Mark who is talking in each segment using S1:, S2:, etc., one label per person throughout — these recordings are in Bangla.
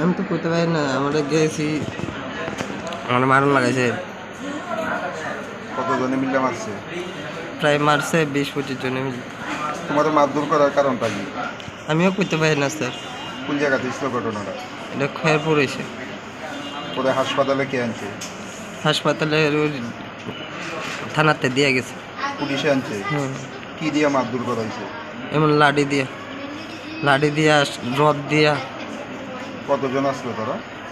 S1: আমি তো করতে পারি না, আমরা গেছি আমরা মারণ লাগাইছে।
S2: কতজনে মিলে মারছে?
S1: প্রায় মারছে 20-25 জনে মিলে।
S2: তোমাদের মারধর করার কারণটা কি?
S1: আমিও করতে পারি না স্যার।
S2: কোন জায়গাতে ছিল ঘটনাটা?
S1: এটা খয়েরপুর এসে।
S2: পরে হাসপাতালে কে আনছে?
S1: হাসপাতালে থানাতে দিয়ে গেছে।
S2: পুলিশে আনছে?
S1: হুম।
S2: কি দিয়ে মারধর করা হয়েছে?
S1: এমন লাঠি দিয়া রড দিয়া।
S2: কতজন আসলো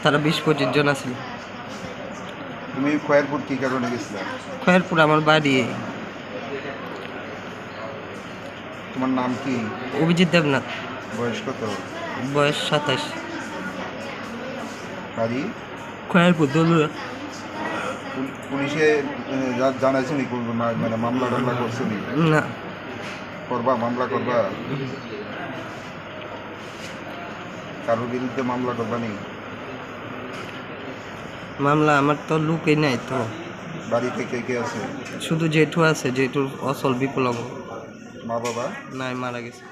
S1: তারা 20-25 জন আছিল।
S2: তুমি খয়েরপুর কি কারণে গেছিলে?
S1: খয়েরপুর আমার বাড়ি।
S2: তোমার নাম কি?
S1: অভিজিৎ দেবনাথ।
S2: বয়স কত?
S1: বয়স 27।
S2: বাড়ি?
S1: খয়েরপুর দলুরা।
S2: পুলিশে জানাইছো নি? মানে মামলা টামলা করছো নি?
S1: না।
S2: করবা? মামলা করবা? কারোর বিরুদ্ধে মামলা করবা নি?
S1: মামলা আমার তো লুকই নাই তো।
S2: বাড়িতে কে কে আছে?
S1: শুধু জেঠু আছে, জেঠুর অচল বিকলাঙ্গ।
S2: মা বাবা?
S1: নাই, মারা গেছে।